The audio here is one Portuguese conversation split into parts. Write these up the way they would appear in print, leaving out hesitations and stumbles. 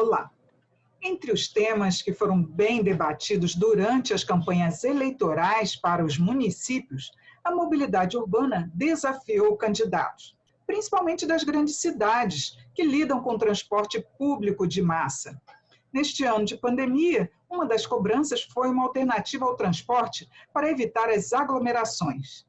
Olá! Entre os temas que foram bem debatidos durante as campanhas eleitorais para os municípios, a mobilidade urbana desafiou candidatos, principalmente das grandes cidades, que lidam com transporte público de massa. Neste ano de pandemia, uma das cobranças foi uma alternativa ao transporte para evitar as aglomerações.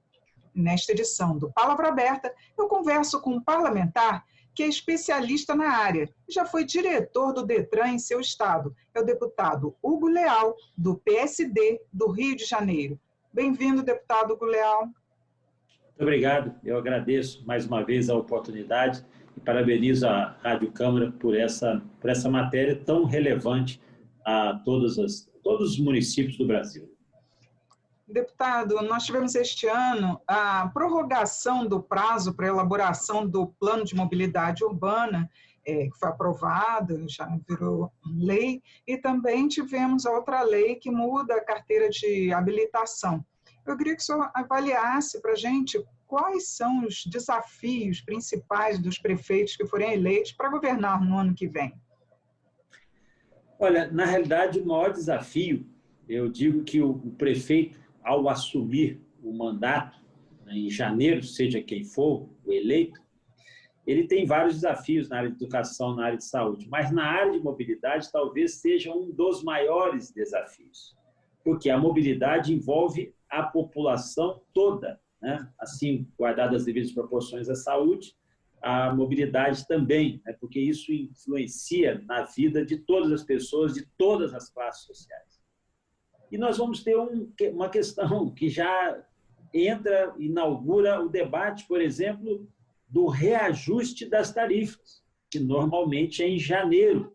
Nesta edição do Palavra Aberta, eu converso com um parlamentar que é especialista na área e já foi diretor do Detran em seu estado. É o deputado Hugo Leal, do PSD do Rio de Janeiro. Bem-vindo, deputado Hugo Leal. Muito obrigado. Eu agradeço mais uma vez a oportunidade e parabenizo a Rádio Câmara por essa matéria tão relevante a todos os municípios do Brasil. Deputado, nós tivemos este ano a prorrogação do prazo para elaboração do Plano de Mobilidade Urbana, que foi aprovado, já virou lei, e também tivemos a outra lei que muda a carteira de habilitação. Eu queria que o senhor avaliasse para a gente quais são os desafios principais dos prefeitos que forem eleitos para governar no ano que vem. Olha, na realidade, o maior desafio, eu digo que o prefeito, ao assumir o mandato, né, em janeiro, seja quem for o eleito, ele tem vários desafios na área de educação, na área de saúde, mas na área de mobilidade talvez seja um dos maiores desafios, porque a mobilidade envolve a população toda, né? Assim, guardadas as devidas proporções à saúde, a mobilidade também, né? Porque isso influencia na vida de todas as pessoas, de todas as classes sociais. E nós vamos ter uma questão que já inaugura o debate, por exemplo, do reajuste das tarifas, que normalmente é em janeiro,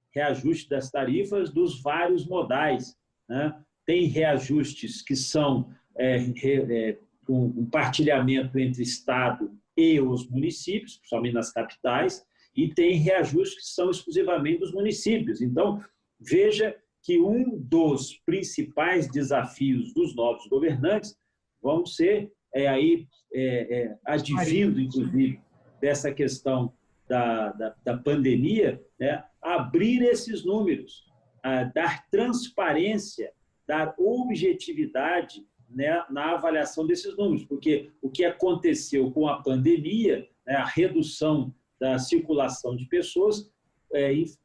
reajuste das tarifas dos vários modais, né? Tem reajustes que são com um partilhamento entre Estado e os municípios, principalmente nas capitais, e tem reajustes que são exclusivamente dos municípios. Então, veja que um dos principais desafios dos novos governantes vão ser, advindo, inclusive, dessa questão da pandemia, né, abrir esses números, dar transparência, dar objetividade, né, na avaliação desses números, porque o que aconteceu com a pandemia, né, a redução da circulação de pessoas,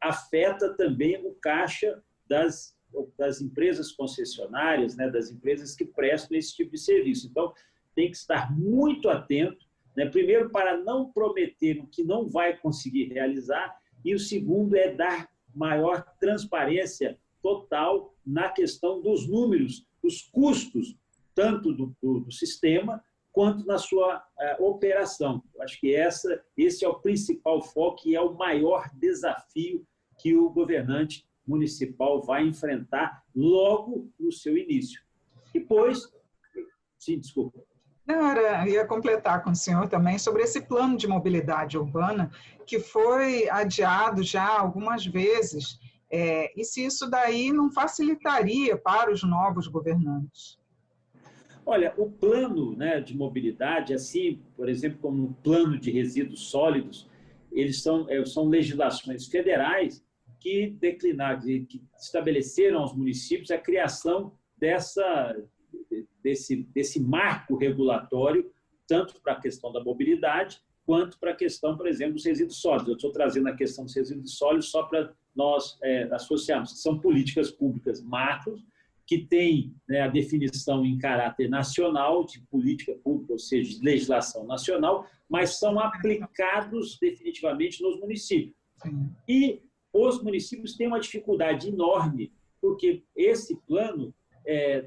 afeta também o caixa das empresas concessionárias, né, das empresas que prestam esse tipo de serviço. Então, tem que estar muito atento, né, primeiro, para não prometer o que não vai conseguir realizar, e o segundo é dar maior transparência total na questão dos números, dos custos, tanto do sistema quanto na sua operação. Eu acho que esse é o principal foco e é o maior desafio que o governante municipal vai enfrentar logo no seu início. Depois, sim, desculpa. Não, ia completar com o senhor também sobre esse plano de mobilidade urbana que foi adiado já algumas vezes, e se isso daí não facilitaria para os novos governantes? Olha, o plano, né, de mobilidade, assim, por exemplo, como o plano de resíduos sólidos, eles são legislações federais que estabeleceram aos municípios a criação desse marco regulatório, tanto para a questão da mobilidade, quanto para a questão, por exemplo, dos resíduos sólidos. Eu estou trazendo a questão dos resíduos sólidos só para nós associarmos, que são políticas públicas macros, que têm, né, a definição em caráter nacional, de política pública, ou seja, de legislação nacional, mas são aplicados definitivamente nos municípios. Sim. E os municípios têm uma dificuldade enorme, porque esse plano,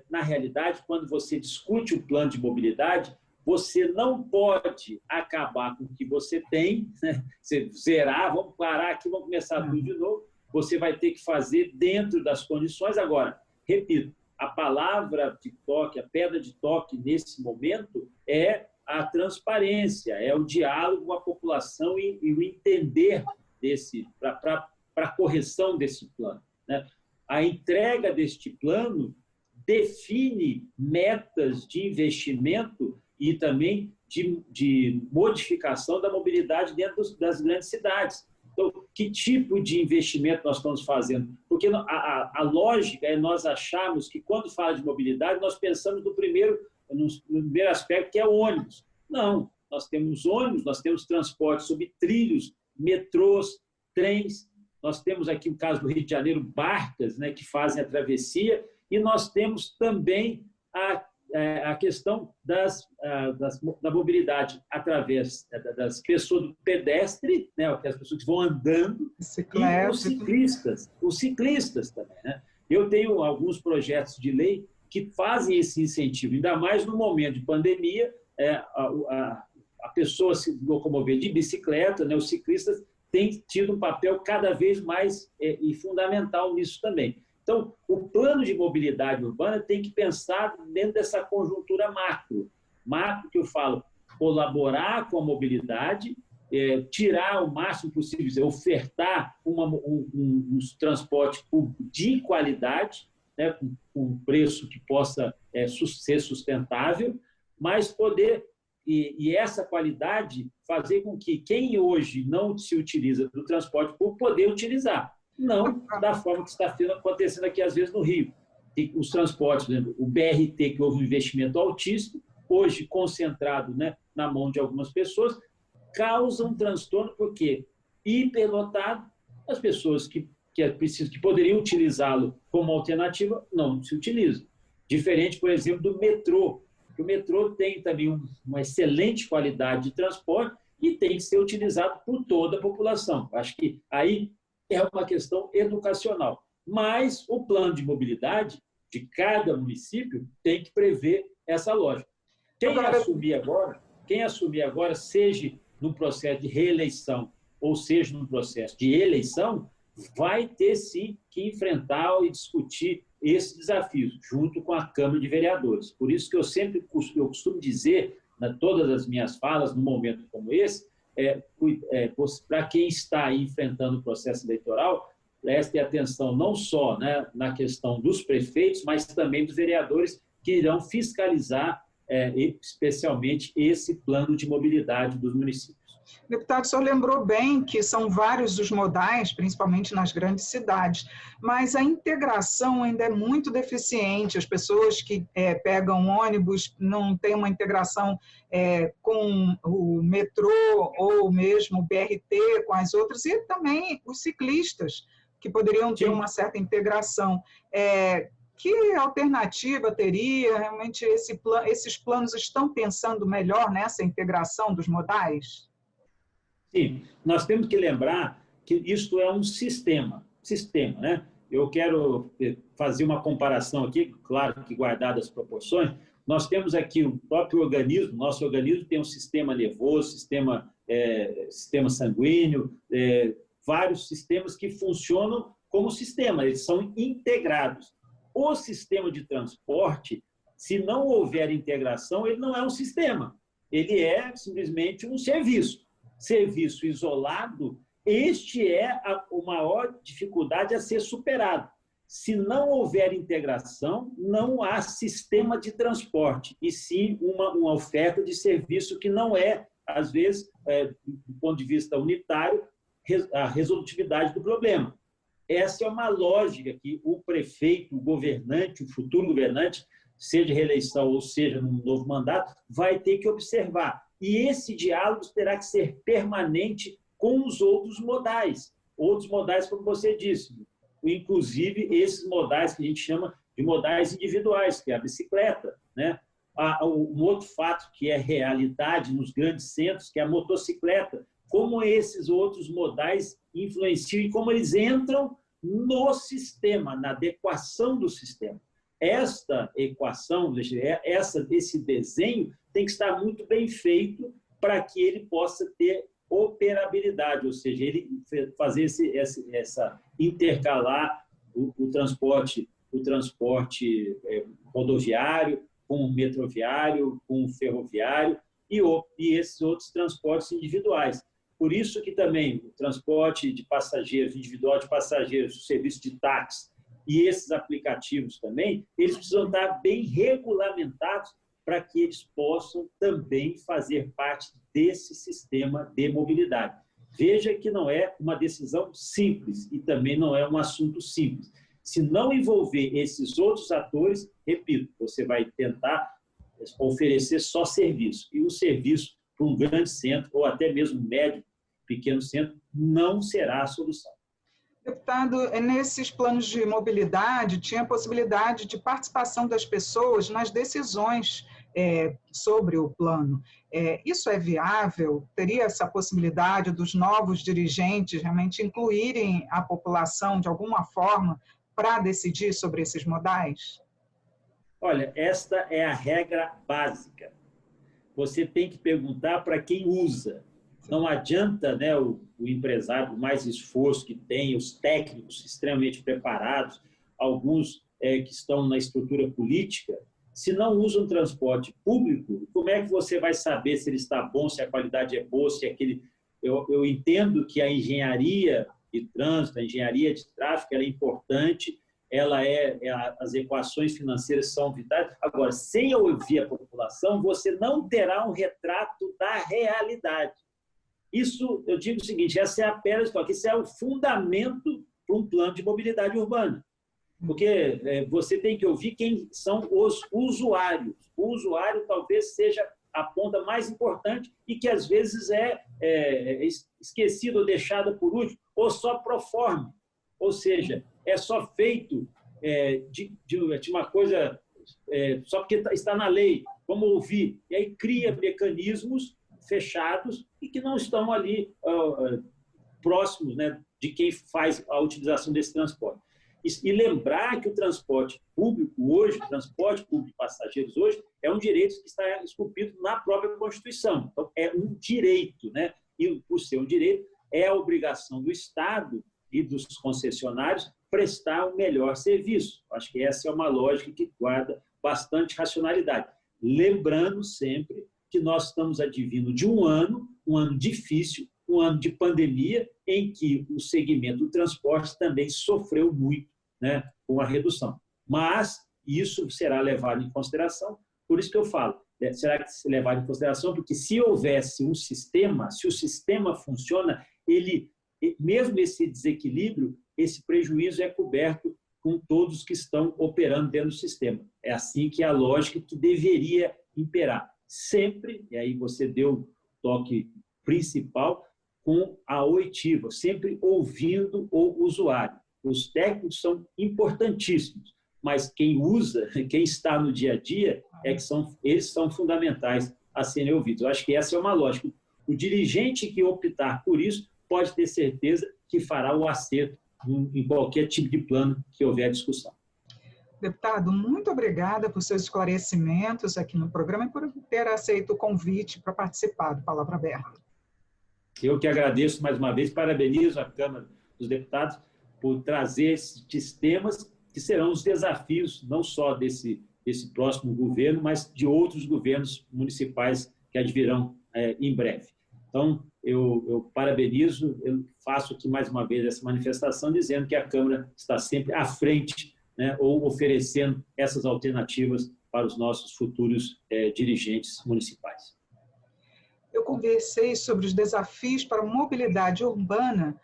na realidade, quando você discute o plano de mobilidade, você não pode acabar com o que você tem, né? Você zerar, vamos parar aqui, vamos começar tudo de novo, você vai ter que fazer dentro das condições. Agora, repito, a palavra de toque, a pedra de toque nesse momento é a transparência, é o diálogo com a população e o entender para a correção desse plano, né? A entrega deste plano define metas de investimento e também de modificação da mobilidade dentro das grandes cidades. Então, que tipo de investimento nós estamos fazendo? Porque a lógica é nós acharmos que, quando fala de mobilidade, nós pensamos no primeiro aspecto, que é o ônibus. Não, nós temos ônibus, nós temos transporte sobre trilhos, metrôs, trens, nós temos aqui o caso do Rio de Janeiro, barcas, né, que fazem a travessia, e nós temos também a questão da mobilidade através das pessoas, do pedestre, né, as pessoas que vão andando, e os ciclistas também. Né? Eu tenho alguns projetos de lei que fazem esse incentivo, ainda mais no momento de pandemia, a pessoa se locomover de bicicleta, né, os ciclistas têm tido um papel cada vez mais e fundamental nisso também. Então, o plano de mobilidade urbana tem que pensar dentro dessa conjuntura macro. Macro, que eu falo, colaborar com a mobilidade, tirar o máximo possível, ofertar um transporte público de qualidade, né, com um preço que possa ser sustentável, mas poder, e essa qualidade, fazer com que quem hoje não se utiliza do transporte público poder utilizar. Não da forma que está acontecendo aqui, às vezes, no Rio. Os transportes, por exemplo, o BRT, que houve um investimento altíssimo, hoje concentrado, né, na mão de algumas pessoas, causa um transtorno, porque hiperlotado, as pessoas que poderiam utilizá-lo como alternativa, não se utilizam. Diferente, por exemplo, do metrô. O metrô tem também uma excelente qualidade de transporte e tem que ser utilizado por toda a população. Acho que aí é uma questão educacional. Mas o plano de mobilidade de cada município tem que prever essa lógica. Quem assumir agora, seja no processo de reeleição ou seja no processo de eleição, vai ter sim que enfrentar e discutir esses desafios, junto com a Câmara de Vereadores. Por isso que eu costumo dizer, em todas as minhas falas, num momento como esse, para quem está aí enfrentando o processo eleitoral, preste atenção não só, né, na questão dos prefeitos, mas também dos vereadores que irão fiscalizar especialmente esse plano de mobilidade dos municípios. Deputado, o senhor lembrou bem que são vários os modais, principalmente nas grandes cidades, mas a integração ainda é muito deficiente. As pessoas que pegam ônibus não têm uma integração com o metrô ou mesmo o BRT com as outras, e também os ciclistas, que poderiam ter uma certa integração. Que alternativa teria? Realmente esses planos estão pensando melhor nessa integração dos modais? Sim, nós temos que lembrar que isto é um sistema, né? Eu quero fazer uma comparação aqui, claro que guardadas as proporções. Nós temos aqui o próprio organismo, nosso organismo tem um sistema nervoso, sistema sanguíneo, vários sistemas que funcionam como sistema, eles são integrados. O sistema de transporte, se não houver integração, ele não é um sistema, ele é simplesmente um serviço. Serviço isolado, este é a maior dificuldade a ser superado. Se não houver integração, não há sistema de transporte, e sim uma oferta de serviço que não é, às vezes, do ponto de vista unitário, a resolutividade do problema. Essa é uma lógica que o prefeito, o governante, o futuro governante, seja de reeleição ou seja num novo mandato, vai ter que observar. E esse diálogo terá que ser permanente com os outros modais, como você disse, inclusive esses modais que a gente chama de modais individuais, que é a bicicleta, né? Um outro fato que é realidade nos grandes centros, que é a motocicleta, como esses outros modais influenciam e como eles entram no sistema, na adequação do sistema. Esta equação, esse desenho tem que estar muito bem feito para que ele possa ter operabilidade, ou seja, ele fazer intercalar o transporte rodoviário com o metroviário, com o ferroviário e esses outros transportes individuais. Por isso que também o transporte de passageiros, individual de passageiros, o serviço de táxi e esses aplicativos também, eles precisam estar bem regulamentados para que eles possam também fazer parte desse sistema de mobilidade. Veja que não é uma decisão simples e também não é um assunto simples. Se não envolver esses outros atores, repito, você vai tentar oferecer só serviço. E o serviço para um grande centro, ou até mesmo médio, pequeno centro, não será a solução. Deputado, nesses planos de mobilidade, tinha a possibilidade de participação das pessoas nas decisões sobre o plano. Isso é viável? Teria essa possibilidade dos novos dirigentes realmente incluírem a população de alguma forma para decidir sobre esses modais? Olha, esta é a regra básica. Você tem que perguntar para quem usa. Não adianta, né, o empresário, mais esforço que tem, os técnicos extremamente preparados, alguns que estão na estrutura política, se não usam transporte público, como é que você vai saber se ele está bom, se a qualidade é boa, se aquele... Eu entendo que a engenharia de trânsito, a engenharia de tráfego, ela é importante, as equações financeiras são vitais. Agora, sem ouvir a população, você não terá um retrato da realidade. Isso, eu digo o seguinte, essa é a pedra de toque, isso é o fundamento para um plano de mobilidade urbana. Porque você tem que ouvir quem são os usuários. O usuário talvez seja a ponta mais importante e que às vezes é esquecido ou deixado por último, ou só pro forma. Ou seja, é só feito de uma coisa só porque está na lei, como ouvir. E aí cria mecanismos fechados e que não estão ali próximos, né, de quem faz a utilização desse transporte. E lembrar que o transporte público hoje, o transporte público de passageiros hoje, é um direito que está esculpido na própria Constituição. Então, é um direito, né? E, por ser um direito, é a obrigação do Estado e dos concessionários prestar o melhor serviço. Acho que essa é uma lógica que guarda bastante racionalidade. Lembrando sempre que nós estamos advindo de um ano difícil, um ano de pandemia, em que o segmento do transporte também sofreu muito, né, com a redução. Mas isso será levado em consideração, por isso que eu falo, será que será levado em consideração? Porque se houvesse um sistema, se o sistema funciona, mesmo esse desequilíbrio, esse prejuízo é coberto com todos que estão operando dentro do sistema. É assim que é a lógica que deveria imperar. Sempre, e aí você deu o toque principal, com a oitiva, sempre ouvindo o usuário. Os técnicos são importantíssimos, mas quem usa, quem está no dia a dia, eles são fundamentais a serem ouvidos. Eu acho que essa é uma lógica. O dirigente que optar por isso pode ter certeza que fará o acerto em qualquer tipo de plano que houver discussão. Deputado, muito obrigada por seus esclarecimentos aqui no programa e por ter aceito o convite para participar do Palavra Aberta. Eu que agradeço mais uma vez, parabenizo a Câmara dos Deputados por trazer esses temas que serão os desafios não só desse próximo governo, mas de outros governos municipais que advirão em breve. Então, eu parabenizo, eu faço aqui mais uma vez essa manifestação dizendo que a Câmara está sempre à frente, né, ou oferecendo essas alternativas para os nossos futuros dirigentes municipais. Eu conversei sobre os desafios para a mobilidade urbana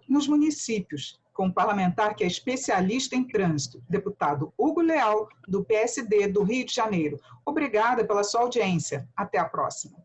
nos municípios, com um parlamentar que é especialista em trânsito, deputado Hugo Leal, do PSD do Rio de Janeiro. Obrigada pela sua audiência. Até a próxima.